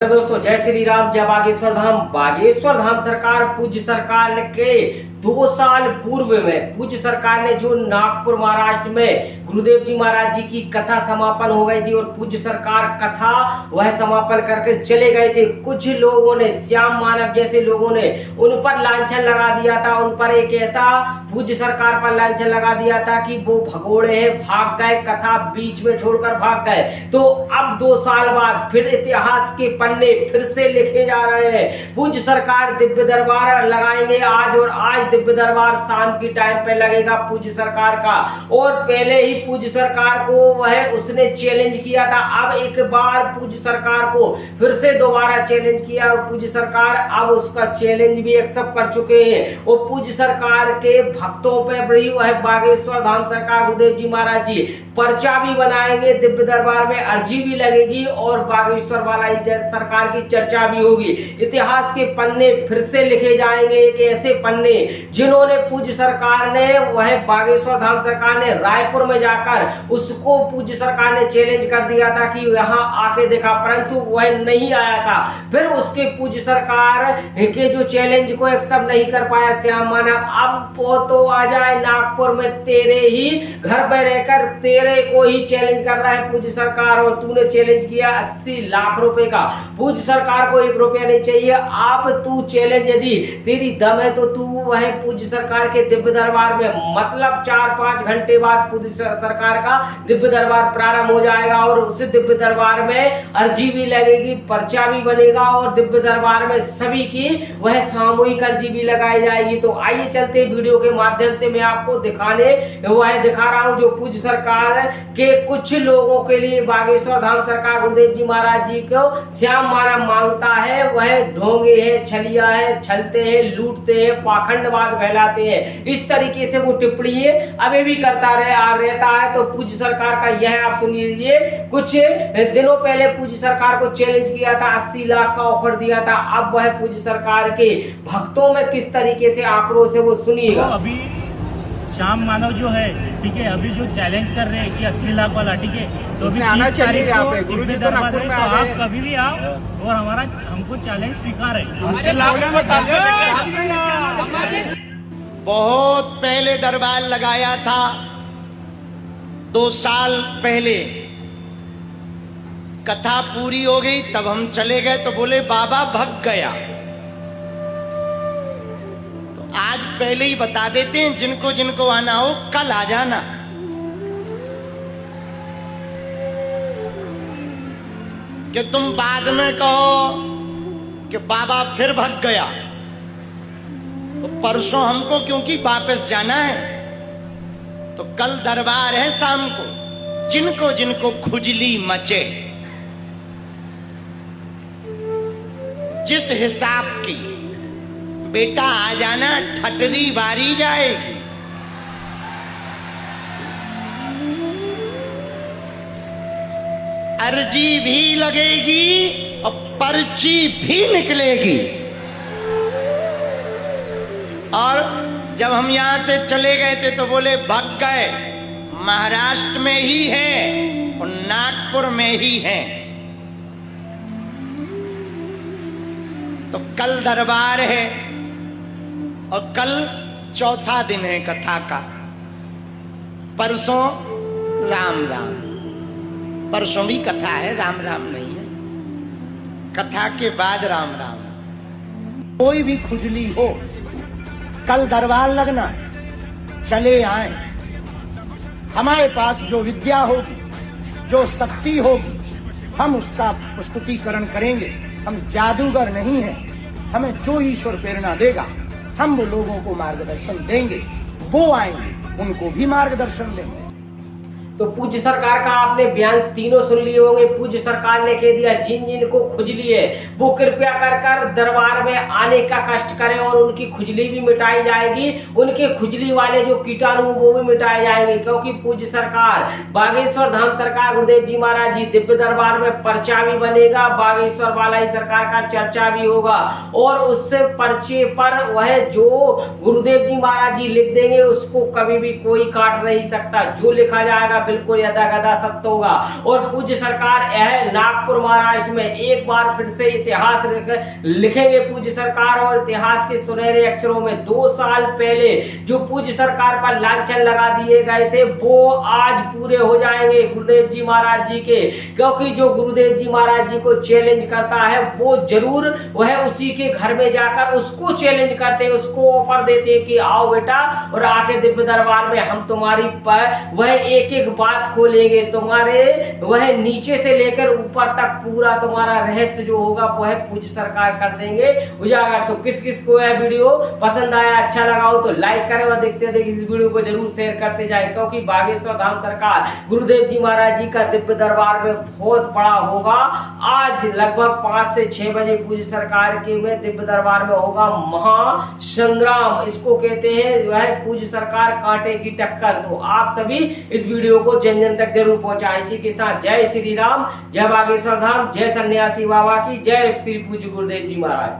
दोस्तों जय श्री राम, जय बागेश्वर धाम। बागेश्वर धाम सरकार पूज्य सरकार के 2 साल पूर्व में पूज्य सरकार ने जो नागपुर महाराष्ट्र में गुरुदेव जी महाराज जी की कथा समापन हो गई थी और पूज्य सरकार कथा वह समापन करके चले गए थे। कुछ लोगों ने, श्याम मानव जैसे लोगों ने उन पर लांछन लगा दिया था, उन पर एक ऐसा पूज्य सरकार पर लांछन लगा दिया था कि वो भगोड़े हैं, भाग गए, कथा बीच में छोड़कर भाग गए। तो अब 2 साल बाद फिर इतिहास के पन्ने फिर से लिखे जा रहे हैं। पूज्य सरकार दिव्य दरबार लगाएंगे आज, और आज दिव्य दरबार शाम की टाइम पे लगेगा पूज्य सरकार का। और पहले ही पूज्य सरकार को वह उसने चैलेंज किया था, अब एक बार पूज्य सरकार को फिर से दोबारा चैलेंज किया और पूज्य सरकार अब उसका चैलेंज भी एक्सेप्ट कर चुके हैं। और पूज्य सरकार के भक्तों पे भी वह बागेश्वर धाम सरकार गुरुदेव जी महाराज जी पर्चा भी बनाएंगे, दिव्य दरबार में अर्जी भी लगेगी और बागेश्वर वाला सरकार की चर्चा भी होगी। इतिहास के पन्ने फिर से लिखे जाएंगे, एक ऐसे पन्ने जिन्होंने पूज्य सरकार ने, वह बागेश्वर धाम सरकार ने रायपुर में जाकर उसको पूज्य सरकार ने चैलेंज कर दिया था कि यहाँ आके देखा, परंतु वह नहीं आया था। फिर उसके पूज्य सरकार के जो चैलेंज को एक्सेप्ट नहीं कर पाया श्याम मानव, अब वो तो आ जाए नागपुर में तेरे ही घर पे रहकर तेरे को ही चैलेंज कर रहा है पूज्य सरकार। और तूने चैलेंज किया 80 लाख रुपए का, पूज्य सरकार को 1 रुपया नहीं चाहिए। आप तू चैलेंज, यदि तेरी दम है तो तू वह पूज्य सरकार के दिव्य दरबार में, मतलब 4-5 घंटे बाद पूज्य सरकार का दिव्य दरबार प्रारंभ हो जाएगा और उस दिव्य दरबार में अर्जी भी लगेगी, पर्चा भी बनेगा और दिव्य दरबार में सभी की वह सामूहिक अर्जी भी लगाई जाएगी। तो आइए चलते वीडियो के माध्यम से मैं आपको दिखा रहा हूं जो पूज्य सरकार के कुछ लोगों के लिए बागेश्वर धाम सरकार गुरुदेव जी महाराज जी को श्याम मानव मांगता है। वह ढोंगे है, छलिया है, छलते हैं, लूटते हैं, पाखंडवाद फैलाते हैं, इस तरीके से वो टिप्पणी अभी भी करता रहता है। तो पूज्य सरकार का यह आप सुन लीजिए, कुछ दिनों पहले पूज्य सरकार को चैलेंज किया था, 80 लाख का ऑफर दिया था। अब वह पूज्य सरकार के भक्तों में किस तरीके से आक्रोश है वो सुनिएगा। तो अभी श्याम मानव जो है, ठीक है, अभी जो चैलेंज कर रहे हैं कि 80 लाख वाला, ठीक है, तो अभी 30 तारीख को गुरुजी दरबार है, तो आप कभी भी आओ और हमारा हमको चैलेंज स्वीकार है। बहुत पहले दरबार लगाया था, 2 साल पहले कथा पूरी हो गई, तब हम चले गए तो बोले बाबा भग गया। तो आज पहले ही बता देते हैं, जिनको जिनको आना हो कल आ जाना। कि तुम बाद में कहो कि बाबा फिर भग गया, तो परसों हमको क्योंकि वापस जाना है, तो कल दरबार है शाम को। जिनको जिनको खुजली मचे, जिस हिसाब की, बेटा आ जाना, ठटरी बारी जाएगी। अर्जी भी लगेगी और पर्ची भी निकलेगी। और जब हम यहां से चले गए थे तो बोले भग गए, महाराष्ट्र में ही है और नागपुर में ही है। तो कल दरबार है और कल चौथा दिन है कथा का। परसों राम राम, परसों भी कथा है, राम राम नहीं है। कथा के बाद राम राम। कोई भी खुजली हो, कल दरबार लगना, चले आए। हमारे पास जो विद्या होगी, जो शक्ति होगी, हम उसका प्रस्तुतिकरण करेंगे। हम जादूगर नहीं हैं, हमें जो ईश्वर प्रेरणा देगा हम वो लोगों को मार्गदर्शन देंगे। वो आएंगे, उनको भी मार्गदर्शन देंगे। तो पूज्य सरकार का आपने बयान तीनों सुन लिए होंगे। पूज्य सरकार ने कह दिया जिन जिन को खुजली है वो कृपया कर दरबार में आने का कष्ट करें और उनकी खुजली भी मिटाई जाएगी, उनके खुजली वाले जो कीटाणु वो भी मिटाए जाएंगे। क्योंकि पूज्य सरकार बागेश्वर धाम सरकार गुरुदेव जी महाराज जी दिव्य दरबार में पर्चा भी बनेगा, बागेश्वर वाला ही सरकार का चर्चा भी होगा और उससे पर्चे पर वह जो गुरुदेव जी महाराज जी लिख देंगे उसको कभी भी कोई काट नहीं सकता। जो लिखा जाएगा बिल्कुल यदाकदा सत्य होगा। और पूज्य सरकार यह नागपुर महाराष्ट्र में एक बार फिर से इतिहास लिखेंगे पूज्य सरकार, और इतिहास के सुनहरे अक्षरों में 2 साल पहले जो पूज्य सरकार पर लांछन लगा दिए गए थे वो आज पूरे हो जाएंगे गुरुदेव जी महाराज जी के। क्योंकि जो गुरुदेव जी महाराज जी को चैलेंज करता है वो जरूर वह उसी के घर में जाकर उसको चैलेंज करते, उसको ऑफर देते कि आओ बेटा और आके दिव्य दरबार में हम तुम्हारी पर वह एक एक बात खोलेंगे, तुम्हारे वह नीचे से लेकर ऊपर तक पूरा तुम्हारा रहस्य जो होगा वह पूज्य सरकार कर देंगे उजागर। तो किस किस को यह वीडियो पसंद आया, अच्छा लगा हो तो लाइक करें और अधिक से अधिक इस वीडियो को जरूर शेयर करते जाए, क्योंकि बागेश्वर धाम सरकार गुरुदेव जी महाराज जी का दिव्य दरबार में बहुत बड़ा होगा। आज लगभग 5 से 6 बजे पूज्य सरकार के में दिव्य दरबार में होगा महासंग्राम, इसको कहते हैं वह पूज्य सरकार कांटे की टक्कर। तो आप सभी इस वीडियो को जन जन तक जरूर पहुंचाएं। इसी के साथ जय श्री राम, जय बागेश्वर धाम, जय सन्यासी बाबा की, जय श्री पूज्य गुरुदेव जी महाराज।